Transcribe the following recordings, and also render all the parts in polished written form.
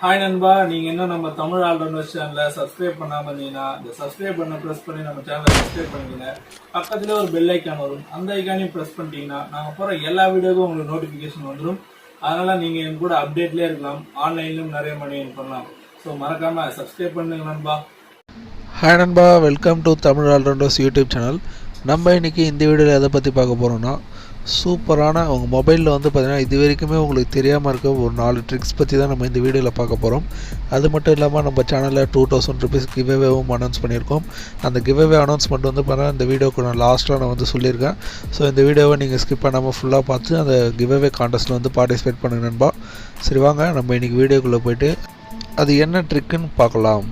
Hi நண்பா, நீங்க இன்னும் நம்ம தமிழ் ஆல்ரவுண்டர்ஸ் சேனலை சப்ஸ்கிரைப் பண்ணாம இருந்தீங்கன்னா இந்த சப்ஸ்கிரைப் பண்ண ப்ரெஸ் பண்ணி நம்ம சேனலை சப்ஸ்கிரைப் பண்ணிக்கங்க. பக்கத்துல ஒரு பெல் ஐக்கான் வரும், அந்த ஐக்கானையும் ப்ரெஸ் பண்ணிட்டீங்கன்னா நாங்க போற எல்லா வீடியோக்கும் உங்களுக்கு நோட்டிபிகேஷன் வந்துடும். அதனால நீங்க என் கூட அப்டேட்லயே இருக்கலாம், ஆன்லைன்லயும் நிறைய மணி பண்ணலாம். ஸோ மறக்காம சப்ஸ்கிரைப் பண்ணுங்க நண்பா. ஹாய் நண்பா, welcome to Tamil all-rounders YouTube channel. நம்ம இன்றைக்கி இந்த வீடியோவில் எதை பற்றி பார்க்க போகிறோம்னா, சூப்பரான உங்கள் மொபைலில் வந்து பார்த்திங்கன்னா இது வரைக்குமே உங்களுக்கு தெரியாமல் இருக்க ஒரு 4 ட்ரிக்ஸ் பற்றி தான் நம்ம இந்த வீடியோவில் பார்க்க போகிறோம். அது மட்டும் இல்லாமல் நம்ம சேனலில் 2000 ருபீஸ் கிவ்அவேவும் அனௌன்ஸ் பண்ணியிருக்கோம். அந்த கிவ்அவே அனௌன்ஸ்மெண்ட் வந்து பார்த்தீங்கன்னா இந்த வீடியோக்கு நான் லாஸ்ட்டாக நான் வந்து சொல்லியிருக்கேன். ஸோ இந்த வீடியோவை நீங்கள் ஸ்கிப் பண்ணாமல் ஃபுல்லாக பார்த்து அந்த கிவ்அவே கான்டெஸ்ட்டில் வந்து பார்ட்டிசிபேட் பண்ணுங்க நண்பா. சரி வாங்க நம்ம இன்றைக்கி வீடியோக்குள்ளே போய்ட்டு அது என்ன ட்ரிக்குன்னு பார்க்கலாம்.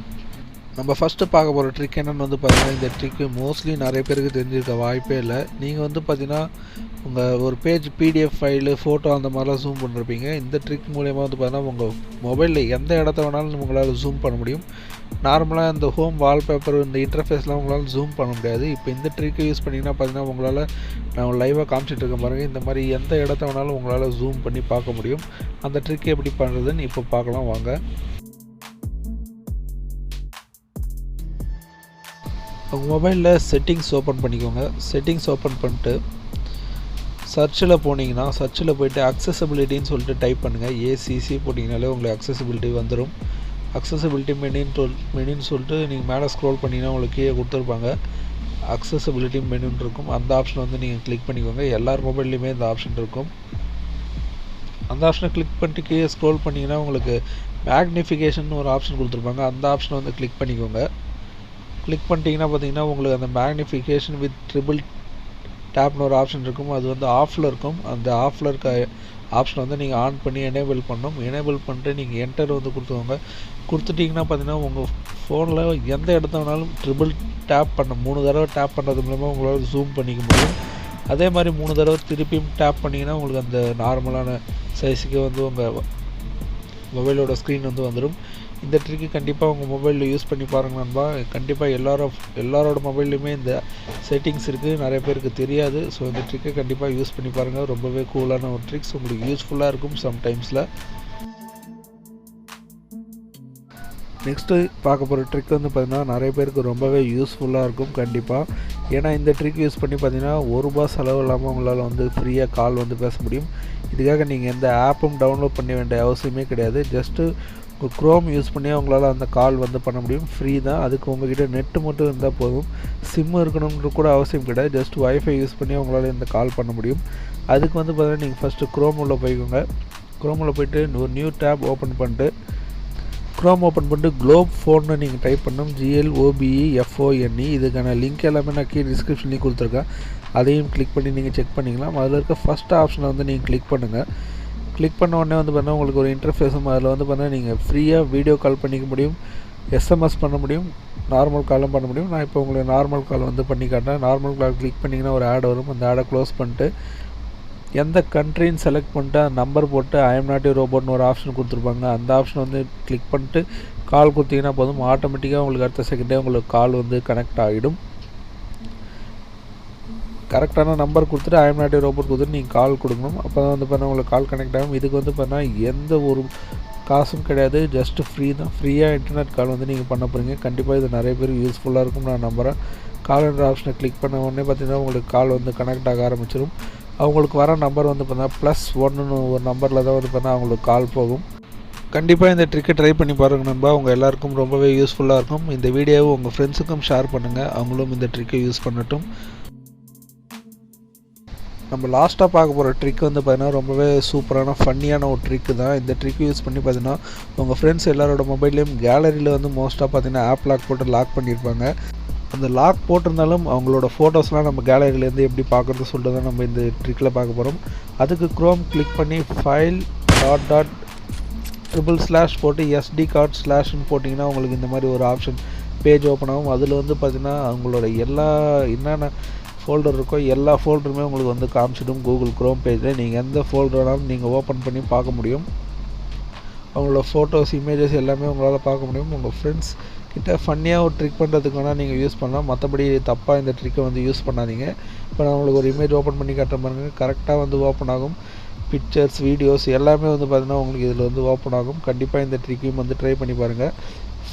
நம்ம ஃபஸ்ட்டு பார்க்க போகிற ட்ரிக் என்னென்னு வந்து பார்த்திங்கன்னா, இந்த ட்ரிக்கு மோஸ்ட்லி நிறைய பேருக்கு தெரிஞ்சிருக்க வாய்ப்பே இல்லை. நீங்கள் வந்து பார்த்திங்கன்னா உங்கள் ஒரு பேஜ் பிடிஎஃப் ஃபைலு ஃபோட்டோ அந்த மாதிரிலாம் ஜூம் பண்ணிருப்பீங்க. இந்த ட்ரிக் மூலயமா வந்து பார்த்திங்கன்னா உங்கள் மொபைலில் எந்த இடத்த வேணாலும் உங்களால் ஜூம் பண்ண முடியும். நார்மலாக இந்த ஹோம் வால்பேப்பர் இந்த இன்டர்ஃபேஸ்லாம் உங்களால் ஜூம் பண்ண முடியாது. இப்போ இந்த ட்ரிக்கை யூஸ் பண்ணிங்கன்னா பார்த்திங்கன்னா உங்களால் நான் லைவாக காமிச்சிட்டு இருக்கேன் பாருங்கள், இந்த மாதிரி எந்த இடத்த வேணாலும் உங்களால் ஜூம் பண்ணி பார்க்க முடியும். அந்த ட்ரிக் எப்படி பண்ணுறதுன்னு இப்போ பார்க்கலாம் வாங்க. உங்கள் மொபைலில் செட்டிங்ஸ் ஓப்பன் பண்ணிக்கோங்க. செட்டிங்ஸ் ஓப்பன் பண்ணிட்டு சர்ச்சில் போனீங்கன்னா சர்ச்சில் போய்ட்டு அக்சசபிலிட்டின்னு சொல்லிட்டு டைப் பண்ணுங்கள். ஏசிசி போட்டிங்கனாலே உங்களுக்கு அக்சசபிலிட்டி வந்துடும். அக்சசபிலிட்டி மெனுன்னு சொல்லிட்டு நீங்கள் மேலே ஸ்க்ரோல் பண்ணிங்கன்னா உங்களுக்கு கீழே கொடுத்துருப்பாங்க. அக்சசபிலிட்டி மெனுன்னு இருக்கும். அந்த ஆப்ஷனை வந்து நீங்கள் கிளிக் பண்ணிக்கோங்க. எல்லார் மொபைல்லையுமே இந்த ஆப்ஷன் இருக்கும். அந்த ஆப்ஷனை கிளிக் பண்ணிட்டு கீழே ஸ்க்ரோல் பண்ணிங்கன்னா உங்களுக்கு மேக்னிஃபிகேஷன் ஒரு ஆப்ஷன் கொடுத்துருப்பாங்க. அந்த ஆப்ஷனை வந்து கிளிக் பண்ணிக்கோங்க. கிளிக் பண்ணிட்டீங்கன்னா பார்த்தீங்கன்னா உங்களுக்கு அந்த மேக்னிஃபிகேஷன் வித் ட்ரிபிள் டேப்னு ஒரு ஆப்ஷன் இருக்கும். அது வந்து ஆஃபில் இருக்கும். அந்த ஆஃபில் இருக்க ஆப்ஷனை வந்து நீங்கள் ஆன் பண்ணி எனேபிள் பண்ணணும். எனேபிள் பண்ணிட்டு நீங்கள் என்டர் வந்து கொடுத்துக்கோங்க. கொடுத்துட்டிங்கன்னா பார்த்தீங்கன்னா உங்கள் ஃபோனில் எந்த இடத்த வேணாலும் ட்ரிபிள் டேப் பண்ண 3 தடவை டேப் பண்ணுறது மூலமாக உங்களால் ஜூம் பண்ணிக்க முடியும். அதே மாதிரி 3 தடவை திருப்பியும் டேப் பண்ணிங்கன்னா உங்களுக்கு அந்த நார்மலான சைஸுக்கு வந்து உங்கள் மொபைலோட ஸ்க்ரீன் வந்து வந்துடும். இந்த ட்ரிக்கு கண்டிப்பாக உங்கள் மொபைலில் யூஸ் பண்ணி பாருங்கள் நண்பா. கண்டிப்பாக எல்லாரோட மொபைல்லையுமே இந்த செட்டிங்ஸ் இருக்குது, நிறைய பேருக்கு தெரியாது. ஸோ இந்த ட்ரிக்கை கண்டிப்பாக யூஸ் பண்ணி பாருங்கள். ரொம்பவே கூலான ஒரு ட்ரிக்ஸ், உங்களுக்கு யூஸ்ஃபுல்லாக இருக்கும் சம்டைம்ஸில். நெக்ஸ்ட்டு பார்க்க போகிற ட்ரிக் வந்து பார்த்திங்கன்னா நிறைய பேருக்கு ரொம்பவே யூஸ்ஃபுல்லாக இருக்கும் கண்டிப்பாக. ஏன்னா இந்த ட்ரிக் யூஸ் பண்ணி பார்த்திங்கன்னா ₹1 செலவு இல்லாமல் உங்களால் வந்து ஃப்ரீயாக கால் வந்து பேச முடியும். இதுக்காக நீங்கள் எந்த ஆப்பும் டவுன்லோட் பண்ண வேண்டிய அவசியமே கிடையாது. ஜஸ்ட்டு க்ரோம் யூஸ் பண்ணி உங்களால் அந்த கால் வந்து பண்ண முடியும். ஃப்ரீ தான். அதுக்கு உங்கள்கிட்ட நெட்டு மட்டும் இருந்தால் போதும். சிம்மு இருக்கணும்னு கூட அவசியம் கிடையாது. ஜஸ்ட் வைஃபை யூஸ் பண்ணி உங்களால் இந்த கால் பண்ண முடியும். அதுக்கு வந்து பார்த்தீங்கன்னா நீங்கள் ஃபஸ்ட்டு க்ரோம் உள்ள போய்க்கோங்க. க்ரோம் உள்ள போய்ட்டு ஒரு நியூ டேப் ஓப்பன் பண்ணிட்டு க்ரோம் ஓப்பன் பண்ணிட்டு குளோப் ஃபோன்னு நீங்கள் டைப் பண்ணணும். GLOBEFONE. இதுக்கான லிங்க் எல்லாமே நான் கீழே டிஸ்கிரிப்ஷன்லேயும் கொடுத்துருக்கேன். அதையும் கிளிக் பண்ணி நீங்கள் செக் பண்ணிக்கலாம். அதில் இருக்க ஃபஸ்ட் ஆப்ஷனை வந்து நீங்கள் கிளிக் பண்ணுங்கள். கிளிக் பண்ண உடனே வந்து பார்த்தீங்கன்னா உங்களுக்கு ஒரு இன்டர்ஃபேஸும் அதில் வந்து பார்த்தீங்கன்னா நீங்கள் ஃப்ரீயாக வீடியோ கால் பண்ணிக்க முடியும், SMS பண்ண முடியும், நார்மல் காலும் பண்ண முடியும். நான் இப்போ உங்களுக்கு நார்மல் கால் வந்து பண்ணி காட்டுறேன். நார்மல் கால் கிளிக் பண்ணிங்கன்னா ஒரு ஆட் வரும். அந்த ஆடை க்ளோஸ் பண்ணிட்டு எந்த கண்ட்ரின்னு செலக்ட் பண்ணிட்டு அந்த நம்பர் போட்டு ஐ எம் நாட் யூ ரோபோட்னு ஒரு ஆப்ஷன் கொடுத்துருப்பாங்க. அந்த ஆப்ஷனை வந்து கிளிக் பண்ணிட்டு கால் கொடுத்தீங்கன்னா போதும், ஆட்டோமேட்டிக்காக உங்களுக்கு அடுத்த செகண்டே உங்களுக்கு கால் வந்து கனெக்ட் ஆகிடும். கரெக்டான நம்பர் கொடுத்துட்டு I am not you robot கொடுத்துட்டு நீங்கள் கால் கொடுக்கணும். அப்போ தான் வந்து பார்த்தா உங்களுக்கு கால் கனெக்ட் ஆகும். இதுக்கு வந்து பார்த்தா எந்த ஒரு காசும் கிடையாது, ஜஸ்ட்டு ஃப்ரீ தான். ஃப்ரீயாக இன்டர்நெட் கால் வந்து நீங்கள் பண்ண போகிறீங்க. கண்டிப்பாக இது நிறைய பேர் யூஸ்ஃபுல்லாக இருக்கும் நான் நம்புகிறேன். கால்ன்ற ஆப்ஷனை கிளிக் பண்ண உடனே பார்த்தீங்கன்னா உங்களுக்கு கால் வந்து கனெக்ட் ஆக ஆரம்பிச்சிடும். அவங்களுக்கு வர நம்பர் வந்து பார்த்தா +1 ஒரு நம்பரில் தான் வந்து பார்த்தா அவங்களுக்கு கால் போகும். கண்டிப்பாக இந்த ட்ரிக்கை ட்ரை பண்ணி பாருங்கள் நண்பா. உங்கள் எல்லாருக்கும் ரொம்பவே யூஸ்ஃபுல்லாக இருக்கும். இந்த வீடியோவை உங்கள் ஃப்ரெண்ட்ஸுக்கும் ஷேர் பண்ணுங்கள், அவங்களும் இந்த ட்ரிக்கை யூஸ் பண்ணட்டும். நம்ம லாஸ்ட்டாக பார்க்க போகிற ட்ரிக் வந்து பார்த்தீங்கன்னா ரொம்பவே சூப்பரான ஃபன்னியான ஒரு ட்ரிக்கு தான். இந்த ட்ரிக் யூஸ் பண்ணி பார்த்தீங்கன்னா உங்கள் ஃப்ரெண்ட்ஸ் எல்லாரோட மொபைல்லையும் கேலரியில் வந்து மோஸ்ட்டாக பார்த்தீங்கன்னா ஆப் லாக் போட்டு லாக் பண்ணியிருப்பாங்க. அந்த லாக் போட்டிருந்தாலும் அவங்களோட ஃபோட்டோஸ்லாம் நம்ம கேலரியிலேருந்து எப்படி பார்க்குறது சொல்லிட்டு தான் நம்ம இந்த ட்ரிக்கில் பார்க்க போகிறோம். அதுக்கு க்ரோம் கிளிக் பண்ணி ஃபைல் // போட்டு SD கார்ட் ஸ்லாஷ்னு போட்டிங்கன்னா உங்களுக்கு இந்த மாதிரி ஒரு ஆப்ஷன் பேஜ் ஓப்பன் ஆகும். அதில் வந்து பார்த்திங்கன்னா அவங்களோட என்னென்ன ஃபோல்டர் இருக்கோ எல்லா ஃபோல்டருமே உங்களுக்கு வந்து காமிச்சிடும். கூகுள் க்ரோம் பேஜில் நீங்கள் எந்த ஃபோல்டர் வேணாலும் நீங்கள் ஓப்பன் பண்ணி பார்க்க முடியும். அவங்களோட ஃபோட்டோஸ் இமேஜஸ் எல்லாமே உங்களால் பார்க்க முடியும். உங்கள் ஃப்ரெண்ட்ஸ் கிட்ட ஃபன்னியாக ஒரு ட்ரிக் பண்ணுறதுக்கு வேணால் நீங்கள் யூஸ் பண்ணலாம். மற்றபடி தப்பாக இந்த ட்ரிக்கை வந்து யூஸ் பண்ணாதீங்க. இப்போ நான் உங்களுக்கு ஒரு இமேஜ் ஓப்பன் பண்ணி காட்டுற பாருங்க, கரெக்டாக வந்து ஓப்பன் ஆகும். பிக்சர்ஸ் வீடியோஸ் எல்லாமே வந்து பார்த்தீங்கன்னா உங்களுக்கு இதில் வந்து ஓப்பன் ஆகும். கண்டிப்பாக இந்த ட்ரிக்கையும் வந்து ட்ரை பண்ணி பாருங்கள்.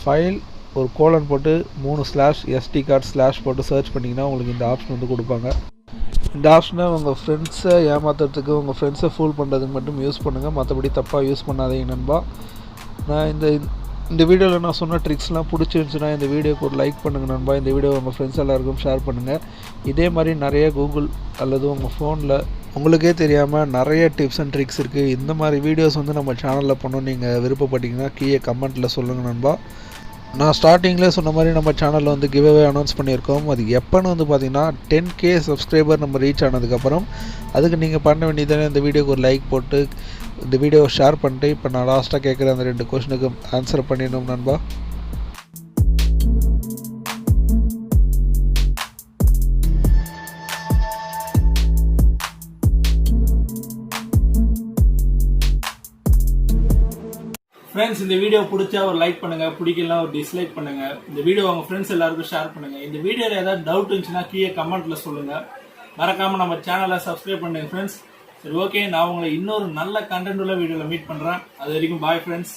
ஃபைல் ஒரு கோலன் போட்டு 3 SD கார்டு போட்டு சர்ச் பண்ணிங்கன்னா உங்களுக்கு இந்த ஆப்ஷன் வந்து கொடுப்பாங்க. இந்த ஆப்ஷனை உங்கள் ஃப்ரெண்ட்ஸை ஏமாத்துறதுக்கு உங்கள் ஃப்ரெண்ட்ஸை ஃபூல் பண்ணுறதுக்கு மட்டும் யூஸ் பண்ணுங்கள். மற்றபடி தப்பாக யூஸ் பண்ணாதீங்க நண்பா. நான் இந்த வீடியோவில் நான் சொன்ன ட்ரிக்ஸ்லாம் பிடிச்சிருந்துச்சுன்னா இந்த வீடியோக்கு ஒரு லைக் பண்ணுங்கள் நண்பா. இந்த வீடியோ உங்கள் ஃப்ரெண்ட்ஸ் எல்லாருக்கும் ஷேர் பண்ணுங்கள். இதே மாதிரி நிறைய கூகுள் அல்லது உங்கள் ஃபோனில் உங்களுக்கே தெரியாமல் நிறைய டிப்ஸ் அண்ட் ட்ரிக்ஸ் இருக்குது. இந்த மாதிரி வீடியோஸ் வந்து நம்ம சேனலில் பண்ணோம் நீங்கள் விருப்பப்பட்டீங்கன்னா கீழே கமெண்ட்டில் சொல்லுங்கள் நண்பா. நான் ஸ்டார்டிங்கில் சொன்ன மாதிரி நம்ம சேனலில் வந்து கிவ்அவே அனௌன்ஸ் பண்ணியிருக்கோம். அது எப்போன்னு வந்து பார்த்திங்கன்னா 10K சப்ஸ்கிரைபர் நம்ம ரீச் ஆனதுக்கப்புறம் அதுக்கு நீங்கள் பண்ண வேண்டியதானே இந்த வீடியோக்கு ஒரு லைக் போட்டு இந்த வீடியோவை ஷேர் பண்ணிட்டு இப்போ நான் லாஸ்ட்டாக கேட்குற அந்த 2 கொஸ்டினுக்கு ஆன்சர் பண்ணிடணும் நண்பா. ஃப்ரெண்ட்ஸ், இந்த வீடியோ பிடிச்சா ஒரு லைக் பண்ணுங்க, பிடிக்கலாம் ஒரு டிஸ்லைக் பண்ணுங்க. இந்த வீடியோ உங்க ஃப்ரெண்ட்ஸ் எல்லாருக்கும் ஷேர் பண்ணுங்க. இந்த வீடியோல ஏதாவது டவுட் இருந்துச்சுன்னா கீழே கமெண்ட்ல சொல்லுங்க. மறக்காம நம்ம சேனலை சப்ஸ்கிரைப் பண்ணுங்க ஃப்ரெண்ட்ஸ். சரி, ஓகே, நான் உங்களை இன்னொரு நல்ல கண்டென்ட் உள்ள வீடியோல மீட் பண்றேன். அது வரைக்கும் பாய் ஃப்ரெண்ட்ஸ்.